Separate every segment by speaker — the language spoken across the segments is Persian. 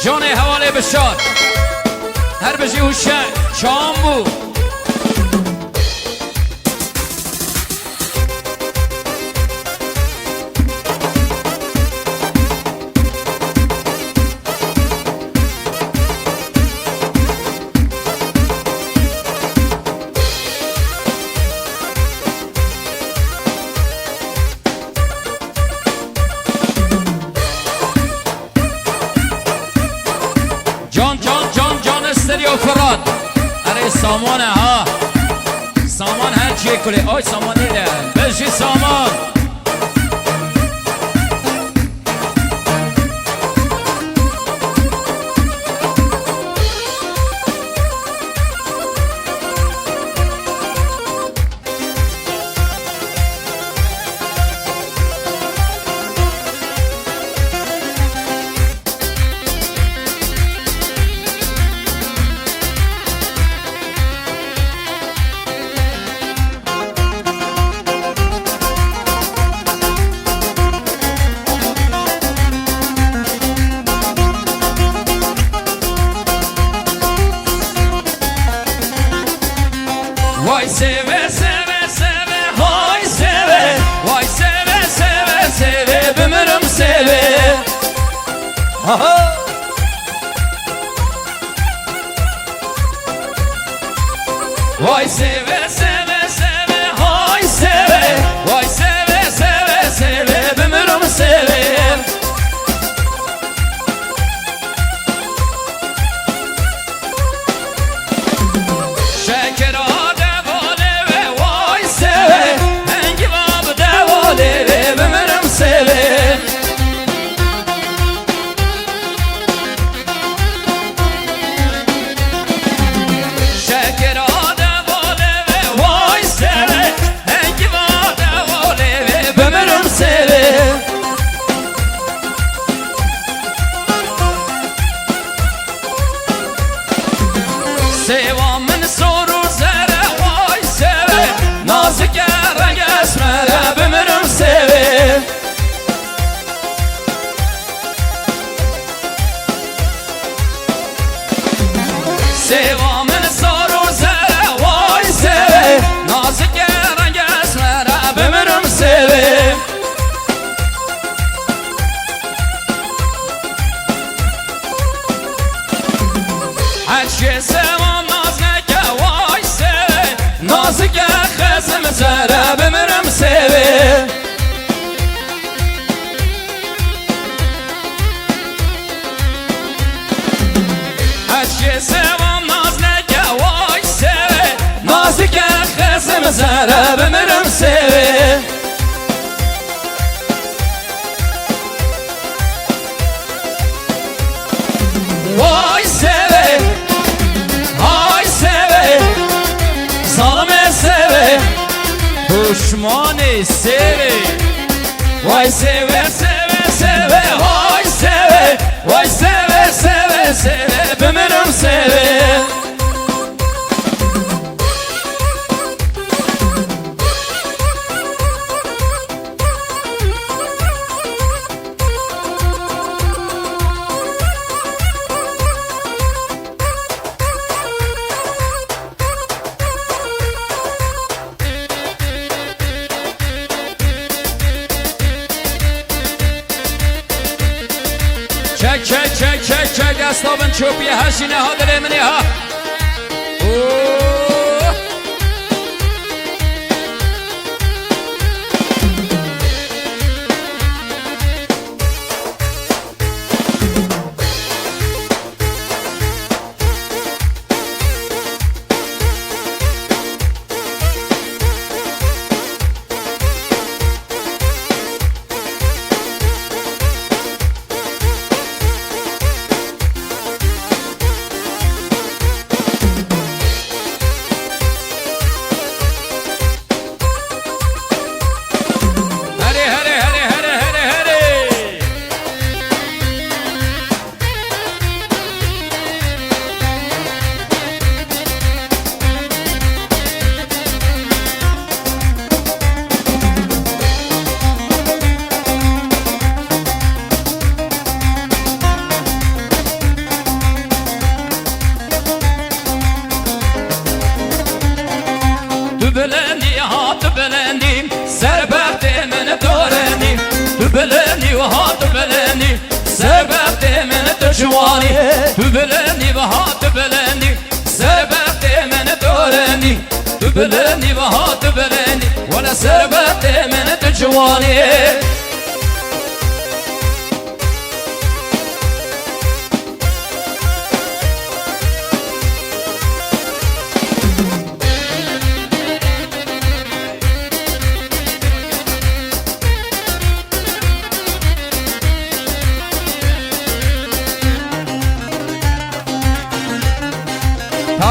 Speaker 1: جان حواله بشار هر بجی هوشه شام بو استریو فراد اره سامانه ها سامان هر چیه کلی آی سامان دیده بشی سامان Vay seve seve seve hay seve Vay seve seve seve ömrüm seve Aha Vay seve seve seve hay seve Vay seve seve seve ömrüm seve Şeker Sevamın soru zere vay seve Nazik renk esmere ömrüm seve Sevamın soru zere vay seve Nazik renk esmere ömrüm seve Her şey sevam Nazik خزم زره بمرم سوی Aşkı sevam naz neke vay seve Nazik خزم زره بمرم سوی Vay seve Hay seve Zalime seve Düşmanı seve Vay seve seve seve Hay seve Vay seve seve seve Ömrüm seve Çek çek çek çek çek esnafın çöpüye her şeyine hadır emini ha بلندی سربخت من دارنی تو بلندی و ها تو بلندی سربخت من تو جوانی تو بلندی و ها تو بلندی سربخت من دارنی تو بلندی و ها تو بلندی ولا سربخت من تو جوانی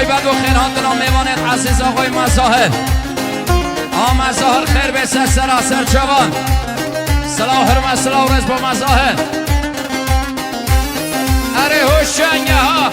Speaker 1: تایبت و خیرات را میواند عزیز آقای مزاهر مزاهر خیر بسر سراسر جوان صلاح حرمت صلاح رز با مزاهر اره هوشنگه ها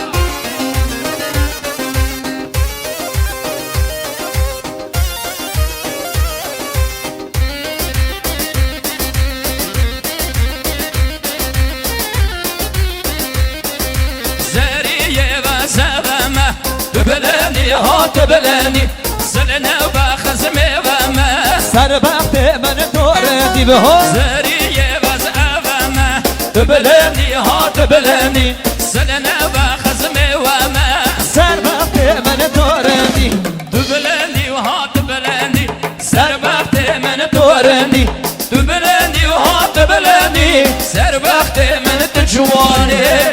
Speaker 1: زریه و زغمه بلندی ها تبلندی سلنا و خزمه و ما
Speaker 2: سربخت من دارنی به ها
Speaker 1: زریه و زغمه بلندی ها تبلندی سلنا و خزمه و ما
Speaker 2: سربخت من دارنی
Speaker 1: بلندی و ها تبلندی سربخت من دارنی بلندی و ها تبلندی سربخت من تجوانی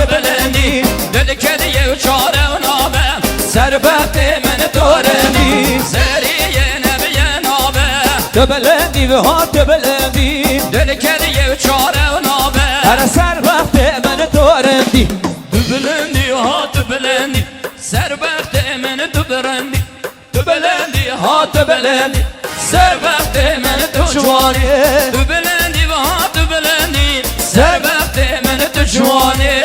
Speaker 1: بلندی دل کدیه و چاره و نامه سربخت من دارنی زریه نبیه نامه
Speaker 2: تو بلندی و ها تو بلندی
Speaker 1: دل کدیه و چاره و نامه
Speaker 2: هر سربخت من دارنی
Speaker 1: تو بلندی و ها تو بلندی سربخت من تو برندی تو بلندی ها تو بلندی سربخت من تو جوانی تو بلندی و ها تو بلندی سربخت من تو جوانی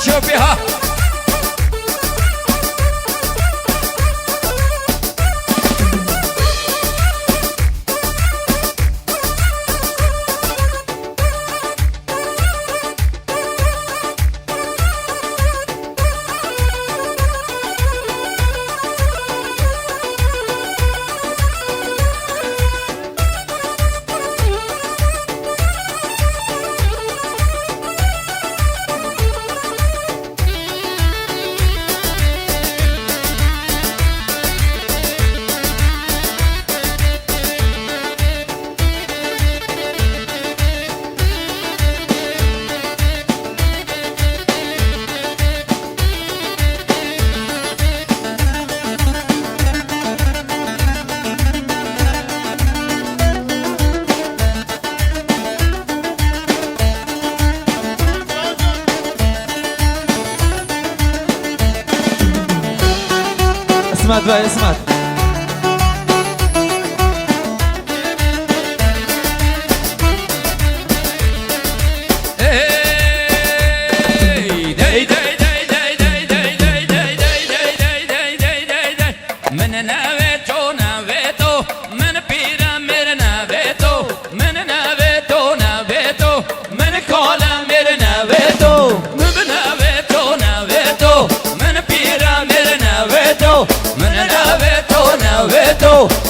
Speaker 1: شوفي ها
Speaker 2: اسمت و اسمت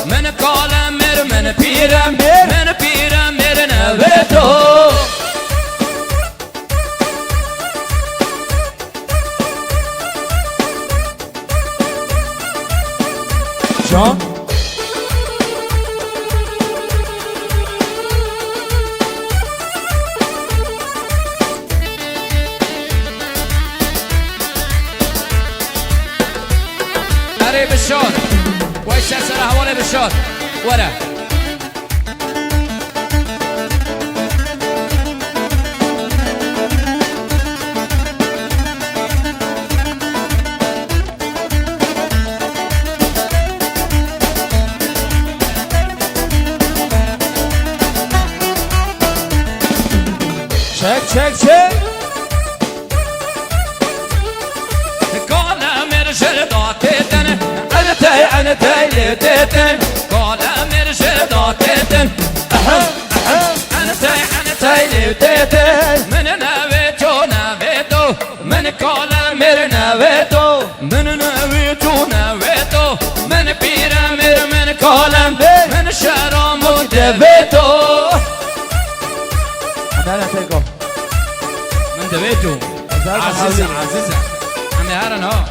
Speaker 1: من قال مر من پیرم من پیرم مر حواله بشار وای سر حواله بشار وره
Speaker 2: چک
Speaker 1: قال مرجل داتتن
Speaker 2: انا تايلي تيتن
Speaker 1: قال مرجل داتتن
Speaker 2: انا تايلي تيتن
Speaker 1: من نويتو من قال مرنا
Speaker 2: نويتو
Speaker 1: من نويتو من بيرا من قالم من شرام
Speaker 2: دبيتو انا تيجو
Speaker 1: من دويتو عزيزة عمي هارن ها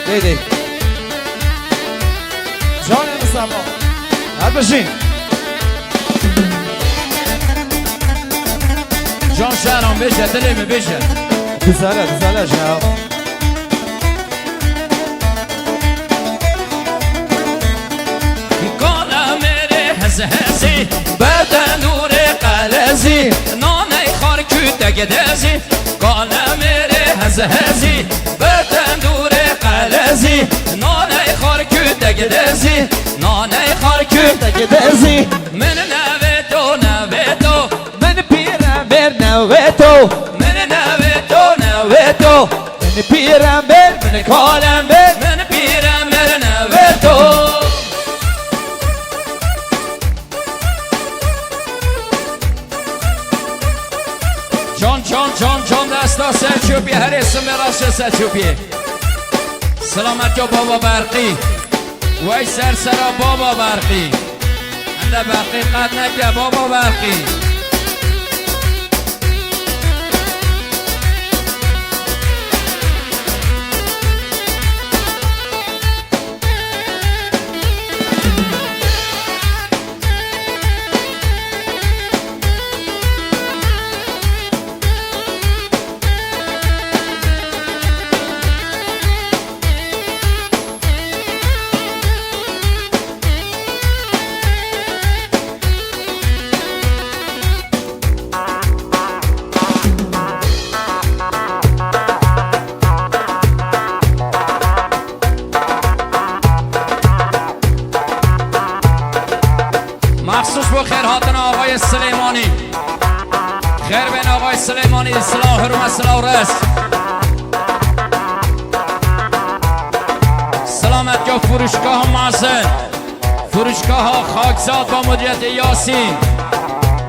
Speaker 2: دیدی جان مصطفی هر بشین
Speaker 1: جان شهرام بشه دلیم بشه
Speaker 2: دساله شاو
Speaker 1: قال میره هزی بدن نور قلزی نانه خار küte gidezi قال میره هزی بدن نور قلزی نانه خار küte gidezi نانه خار küte
Speaker 2: تگدزی
Speaker 1: من نویتو
Speaker 2: من پیرم بر نویتو
Speaker 1: من نویتو
Speaker 2: من پیرم بر من کالم بر
Speaker 1: من پیرم نویتو جان دستا سلچوبی هر اسم راست سلچوبی سلامت جو بابا برقی وای سرسرا بابا برقی انده برقی قد نکه بابا برقی مخصوص با خیرهاتن آقای سلیمانی خیر بین آقای سلیمانی اصلاح حرم اصلاح رس سلامت جو فروشگاه معزن فروشگاه خاکزاد با مدیریت یاسین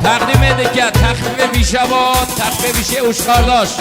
Speaker 1: تقدیم دکت تخفیف بیشباد تخفیف بیشه اوشخار داشت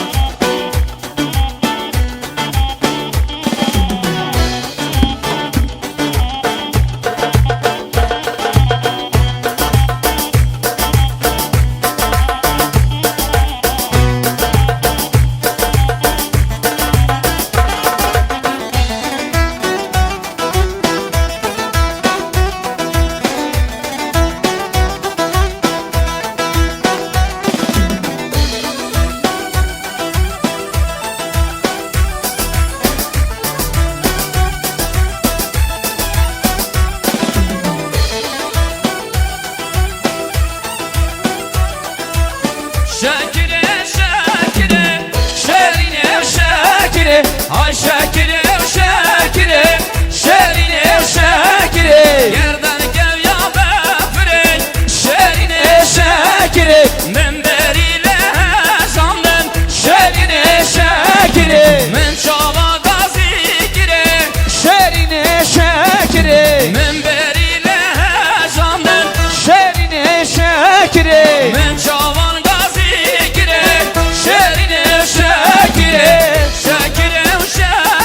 Speaker 1: Ay şekirim şekirim şerinim şekirim yerden gel ya befrin şerine şekirim men beriyle zandım şerine şekirim men çava gazi girim
Speaker 2: şerine şekirim
Speaker 1: men beriyle zandım
Speaker 2: şerine şekirim
Speaker 1: men çavan gazi girim şerine şekirim şekirim şekirim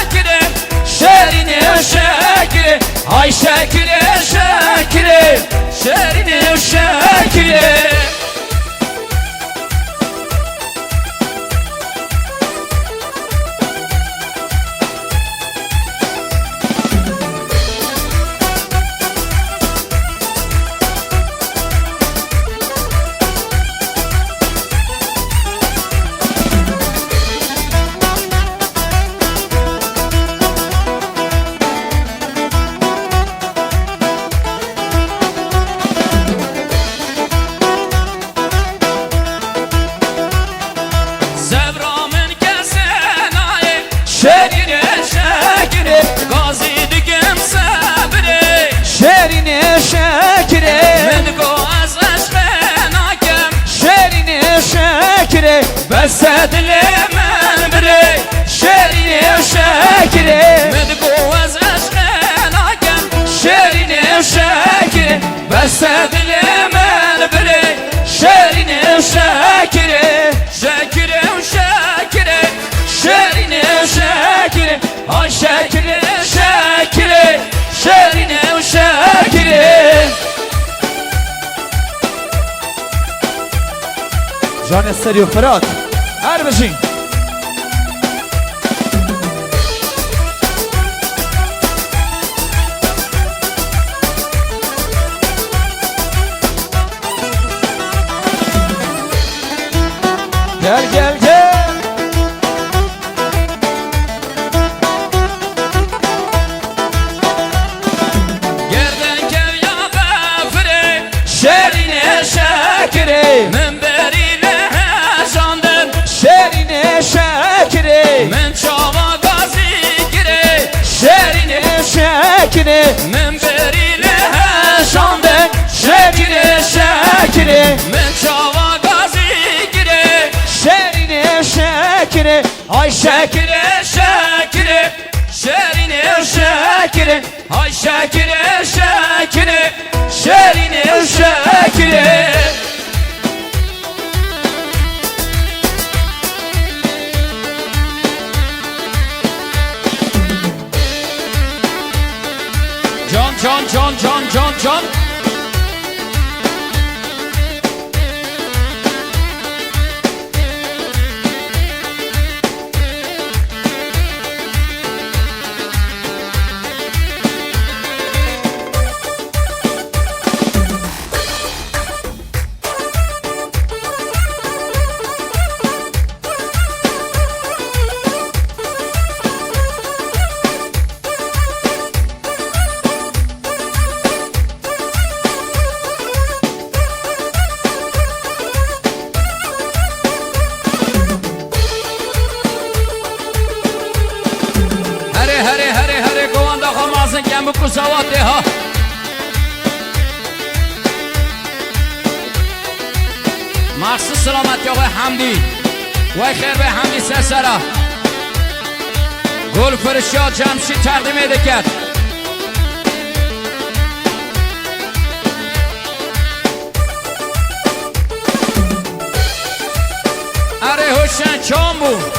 Speaker 1: دست دل من بره شیرین شکره شکره شکره شیرین شکره آی شکره شکره شیرین شکره
Speaker 2: جان استریو فراد هر بشین gel gel gel
Speaker 1: Gerden kev ya gafire
Speaker 2: şerine şekere
Speaker 1: من beriyle hejandır
Speaker 2: şerine şekere
Speaker 1: من çava gazi gire
Speaker 2: şerine şekere
Speaker 1: من beriyle hejandır
Speaker 2: şerine şekere
Speaker 1: من çava gazi gire
Speaker 2: şerine şekere ay şekere
Speaker 1: şekire şerine şekire ay şekire şekire şerine şekire Can can can can can can هره گوان دا خمازن کم بکو سواته ها مخصوص سلامتی آقای حمدی وای خیر به حمدی سرسرا گل فرشاد جمشید تقدیم ایده کرد اره حسین چام بود